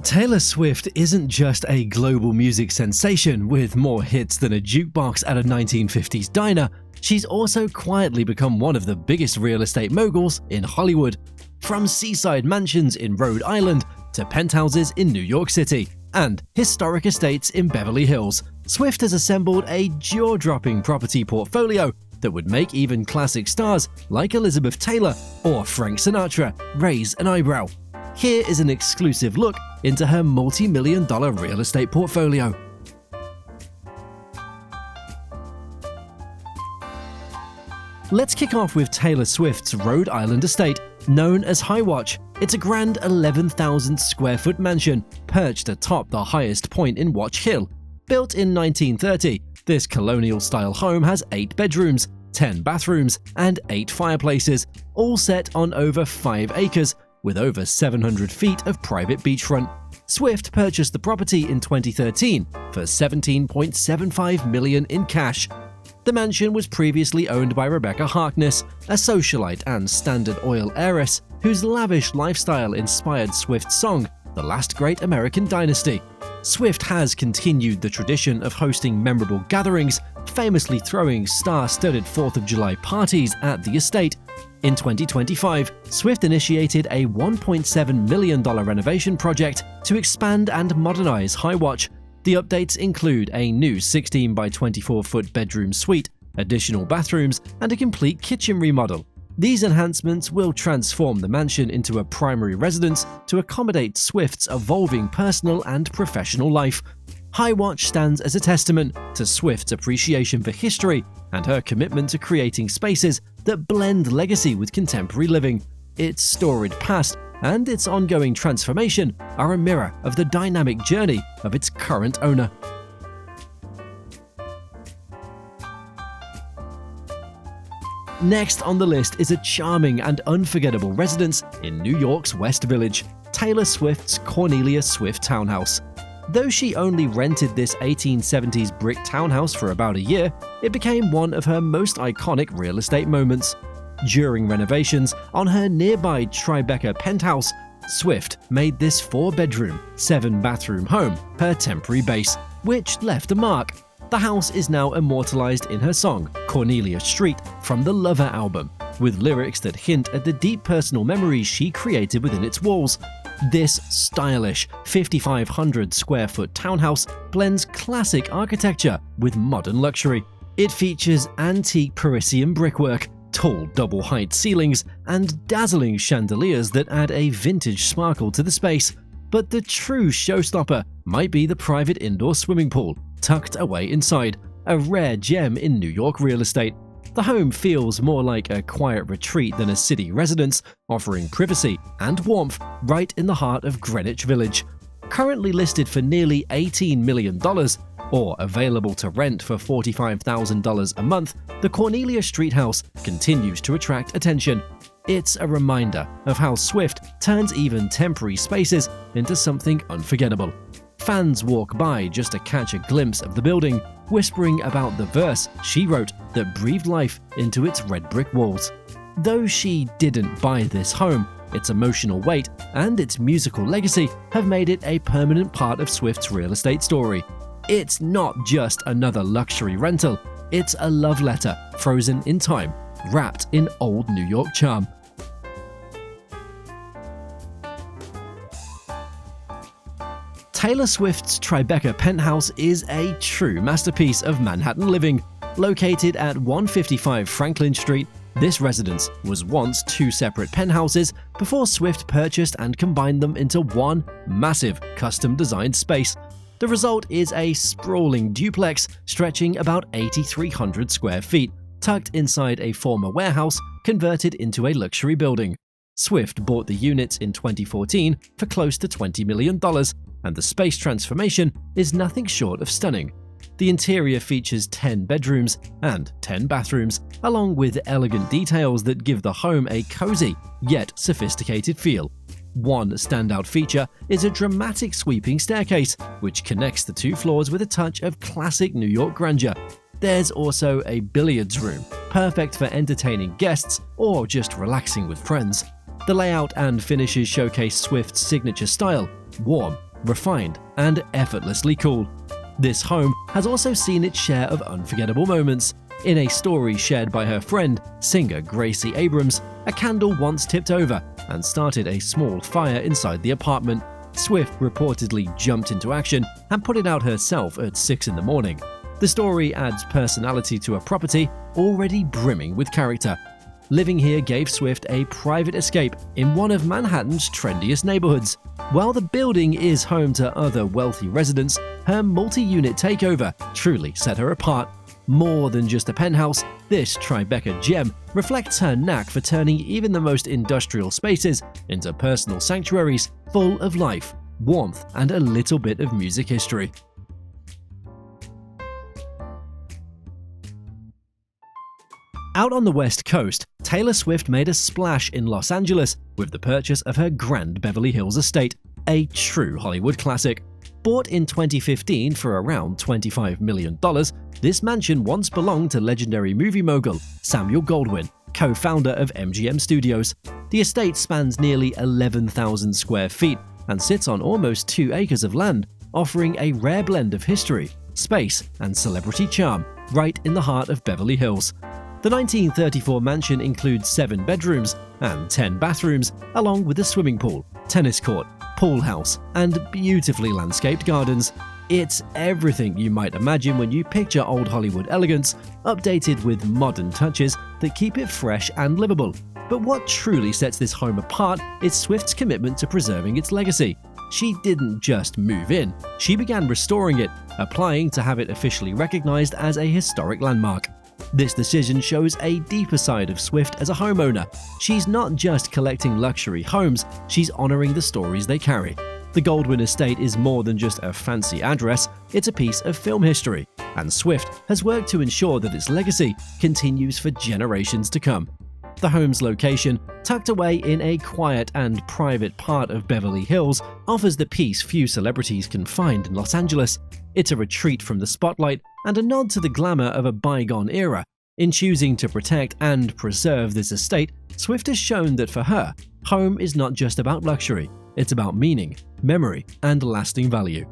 Taylor Swift isn't just a global music sensation with more hits than a jukebox at a 1950s diner, she's also quietly become one of the biggest real estate moguls in Hollywood. From seaside mansions in Rhode Island to penthouses in New York City and historic estates in Beverly Hills, Swift has assembled a jaw-dropping property portfolio that would make even classic stars like Elizabeth Taylor or Frank Sinatra raise an eyebrow. Here is an exclusive look into her multi-million-dollar real estate portfolio. Let's kick off with Taylor Swift's Rhode Island estate, known as 𝗁𝗁𝗂𝗏. It's a grand 11,000 square foot mansion perched atop the highest point in Watch Hill. Built in 1930, this colonial-style home has 8 bedrooms, 10 bathrooms, and 8 fireplaces, all set on over 5 acres, with over 700 feet of private beachfront. Swift purchased the property in 2013 for $17.75 million in cash. The mansion was previously owned by Rebecca Harkness, a socialite and Standard Oil heiress whose lavish lifestyle inspired Swift's song, The Last Great American Dynasty. Swift has continued the tradition of hosting memorable gatherings, famously throwing star-studded 4th of July parties at the estate. In 2025, Swift initiated a $1.7 million renovation project to expand and modernize 𝗁𝗁𝗂𝗏. The updates include a new 16 by 24 foot bedroom suite, additional bathrooms, and a complete kitchen remodel. These enhancements will transform the mansion into a primary residence to accommodate Swift's evolving personal and professional life. 𝗁𝗁𝗂𝗏 stands as a testament to Swift's appreciation for history and her commitment to creating spaces that blend legacy with contemporary living. Its storied past and its ongoing transformation are a mirror of the dynamic journey of its current owner. Next on the list is a charming and unforgettable residence in New York's West Village, Taylor Swift's Cornelia Swift townhouse. Though she only rented this 1870s brick townhouse for about a year, it became one of her most iconic real estate moments. During renovations on her nearby Tribeca penthouse, Swift made this 4-bedroom, 7-bathroom home her temporary base, which left a mark. The house is now immortalized in her song, Cornelia Street, from the Lover album, with lyrics that hint at the deep personal memories she created within its walls. This stylish 5,500 square foot townhouse blends classic architecture with modern luxury. It features antique Parisian brickwork, tall double-height ceilings, and dazzling chandeliers that add a vintage sparkle to the space. But the true showstopper might be the private indoor swimming pool, tucked away inside, a rare gem in New York real estate. The home feels more like a quiet retreat than a city residence, offering privacy and warmth right in the heart of Greenwich Village. Currently listed for nearly $18 million, or available to rent for $45,000 a month, the Cornelia Street house continues to attract attention. It's a reminder of how Swift turns even temporary spaces into something unforgettable. Fans walk by just to catch a glimpse of the building, whispering about the verse she wrote that breathed life into its red brick walls. Though she didn't buy this home, its emotional weight and its musical legacy have made it a permanent part of Swift's real estate story. It's not just another luxury rental, it's a love letter frozen in time, wrapped in old New York charm. Taylor Swift's Tribeca penthouse is a true masterpiece of Manhattan living. Located at 155 Franklin Street, this residence was once 2 separate penthouses before Swift purchased and combined them into one massive custom-designed space. The result is a sprawling duplex stretching about 8,300 square feet, tucked inside a former warehouse converted into a luxury building. Swift bought the units in 2014 for close to $20 million, and the space transformation is nothing short of stunning. The interior features 10 bedrooms and 10 bathrooms, along with elegant details that give the home a cozy yet sophisticated feel. One standout feature is a dramatic sweeping staircase, which connects the 2 floors with a touch of classic New York grandeur. There's also a billiards room, perfect for entertaining guests or just relaxing with friends. The layout and finishes showcase Swift's signature style, warm, refined, and effortlessly cool. This home has also seen its share of unforgettable moments. In a story shared by her friend, singer Gracie Abrams, a candle once tipped over and started a small fire inside the apartment. Swift reportedly jumped into action and put it out herself at 6 in the morning. The story adds personality to a property already brimming with character. Living here gave Swift a private escape in one of Manhattan's trendiest neighborhoods. While the building is home to other wealthy residents, her multi-unit takeover truly set her apart. More than just a penthouse, this Tribeca gem reflects her knack for turning even the most industrial spaces into personal sanctuaries full of life, warmth, and a little bit of music history. Out on the West Coast, Taylor Swift made a splash in Los Angeles with the purchase of her grand Beverly Hills estate, a true Hollywood classic. Bought in 2015 for around $25 million, this mansion once belonged to legendary movie mogul Samuel Goldwyn, co-founder of MGM Studios. The estate spans nearly 11,000 square feet and sits on almost 2 acres of land, offering a rare blend of history, space, and celebrity charm right in the heart of Beverly Hills. The 1934 mansion includes 7 bedrooms and 10 bathrooms, along with a swimming pool, tennis court, pool house, and beautifully landscaped gardens. It's everything you might imagine when you picture old Hollywood elegance, updated with modern touches that keep it fresh and livable. But what truly sets this home apart is Swift's commitment to preserving its legacy. She didn't just move in, she began restoring it, applying to have it officially recognized as a historic landmark. This decision shows a deeper side of Swift as a homeowner. She's not just collecting luxury homes, she's honoring the stories they carry. The Goldwyn estate is more than just a fancy address, it's a piece of film history, and Swift has worked to ensure that its legacy continues for generations to come. The home's location, tucked away in a quiet and private part of Beverly Hills, offers the peace few celebrities can find in Los Angeles. It's a retreat from the spotlight and a nod to the glamour of a bygone era. In choosing to protect and preserve this estate, Swift has shown that for her, home is not just about luxury, it's about meaning, memory, and lasting value.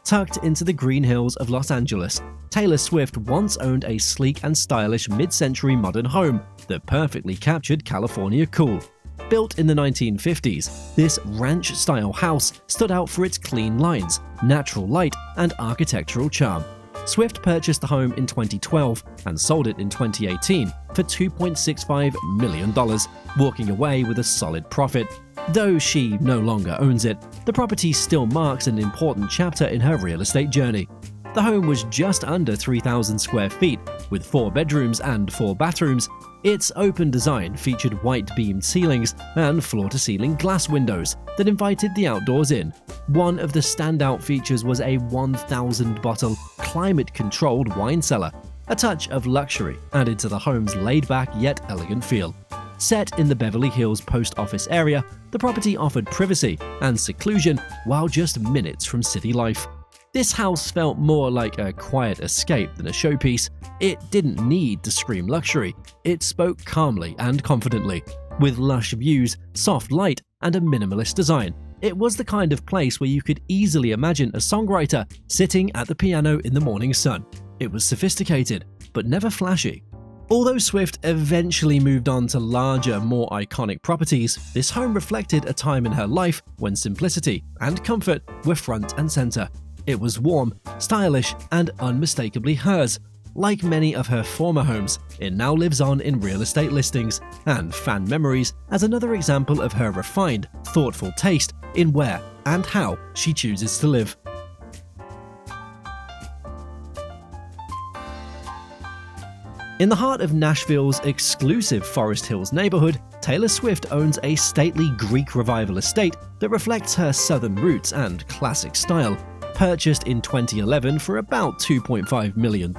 Tucked into the green hills of Los Angeles, Taylor Swift once owned a sleek and stylish mid-century modern home that perfectly captured California cool. Built in the 1950s, this ranch-style house stood out for its clean lines, natural light, and architectural charm. Swift purchased the home in 2012 and sold it in 2018 for $2.65 million, walking away with a solid profit. Though she no longer owns it, the property still marks an important chapter in her real estate journey. The home was just under 3,000 square feet, with 4 bedrooms and 4 bathrooms. Its open design featured white-beamed ceilings and floor-to-ceiling glass windows that invited the outdoors in. One of the standout features was a 1,000-bottle, climate-controlled wine cellar, a touch of luxury added to the home's laid-back yet elegant feel. Set in the Beverly Hills post office area, the property offered privacy and seclusion while just minutes from city life. This house felt more like a quiet escape than a showpiece. It didn't need to scream luxury, it spoke calmly and confidently. With lush views, soft light, and a minimalist design, it was the kind of place where you could easily imagine a songwriter sitting at the piano in the morning sun. It was sophisticated, but never flashy. Although Swift eventually moved on to larger, more iconic properties, this home reflected a time in her life when simplicity and comfort were front and center. It was warm, stylish, and unmistakably hers. Like many of her former homes, it now lives on in real estate listings and fan memories as another example of her refined, thoughtful taste in where and how she chooses to live. In the heart of Nashville's exclusive Forest Hills neighborhood, Taylor Swift owns a stately Greek Revival estate that reflects her southern roots and classic style. Purchased in 2011 for about $2.5 million,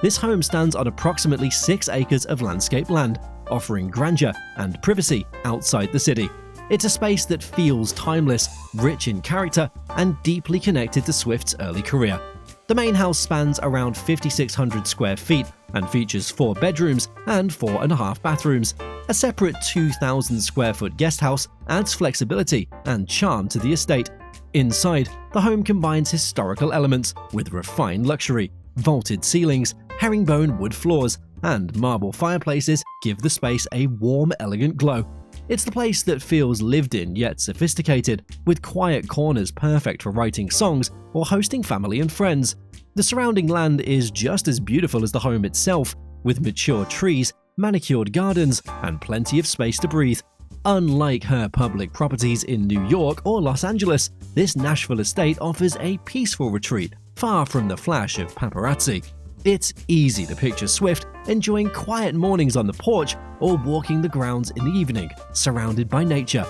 this home stands on approximately 6 acres of landscape land, offering grandeur and privacy outside the city. It's a space that feels timeless, rich in character, and deeply connected to Swift's early career. The main house spans around 5,600 square feet and features 4 bedrooms and 4.5 bathrooms. A separate 2,000 square foot guest house adds flexibility and charm to the estate. Inside, the home combines historical elements with refined luxury. Vaulted ceilings, herringbone wood floors, and marble fireplaces give the space a warm, elegant glow. It's the place that feels lived in yet sophisticated, with quiet corners perfect for writing songs or hosting family and friends. The surrounding land is just as beautiful as the home itself, with mature trees, manicured gardens, and plenty of space to breathe. Unlike her public properties in New York or Los Angeles, this Nashville estate offers a peaceful retreat, far from the flash of paparazzi. It's easy to picture Swift enjoying quiet mornings on the porch or walking the grounds in the evening, surrounded by nature.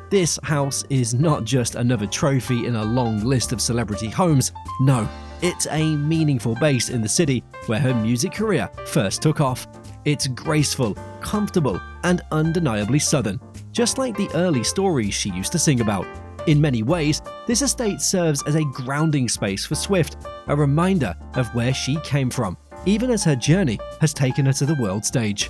This house is not just another trophy in a long list of celebrity homes. No, it's a meaningful base in the city where her music career first took off. It's graceful, comfortable, and undeniably Southern, just like the early stories she used to sing about. In many ways, this estate serves as a grounding space for Swift, a reminder of where she came from, even as her journey has taken her to the world stage.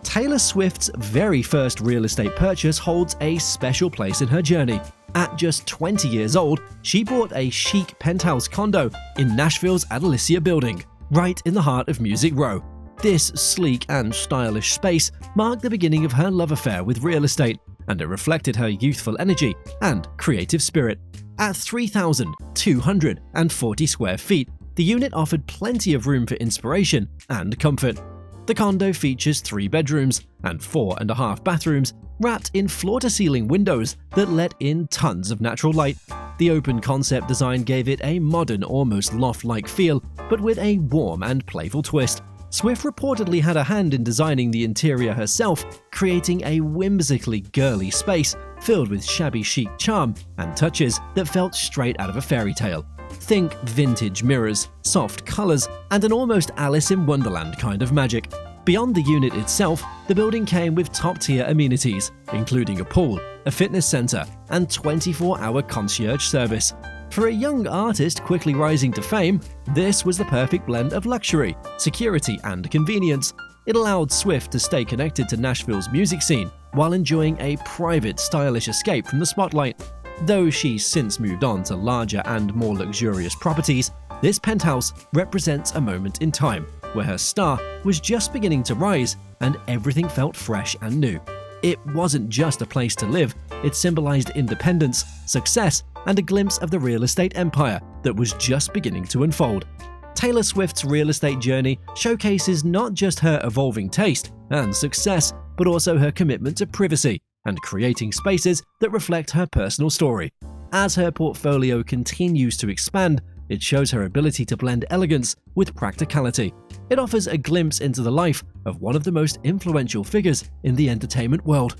Taylor Swift's very first real estate purchase holds a special place in her journey. At just 20 years old, she bought a chic penthouse condo in Nashville's Adelicia building, right in the heart of Music Row. This sleek and stylish space marked the beginning of her love affair with real estate, and it reflected her youthful energy and creative spirit. At 3,240 square feet, the unit offered plenty of room for inspiration and comfort. The condo features 3 bedrooms and 4.5 bathrooms, wrapped in floor-to-ceiling windows that let in tons of natural light. The open concept design gave it a modern, almost loft-like feel, but with a warm and playful twist. Swift reportedly had a hand in designing the interior herself, creating a whimsically girly space filled with shabby chic charm and touches that felt straight out of a fairy tale. Think vintage mirrors, soft colors, and an almost Alice in Wonderland kind of magic. Beyond the unit itself, the building came with top-tier amenities, including a pool, a fitness center, and 24-hour concierge service. For a young artist quickly rising to fame, this was the perfect blend of luxury, security, and convenience. It allowed Swift to stay connected to Nashville's music scene while enjoying a private, stylish escape from the spotlight. Though she's since moved on to larger and more luxurious properties, this penthouse represents a moment in time where her star was just beginning to rise and everything felt fresh and new. It wasn't just a place to live, it symbolized independence, success, and a glimpse of the real estate empire that was just beginning to unfold. Taylor Swift's real estate journey showcases not just her evolving taste and success, but also her commitment to privacy and creating spaces that reflect her personal story. As her portfolio continues to expand, it shows her ability to blend elegance with practicality. It offers a glimpse into the life of one of the most influential figures in the entertainment world.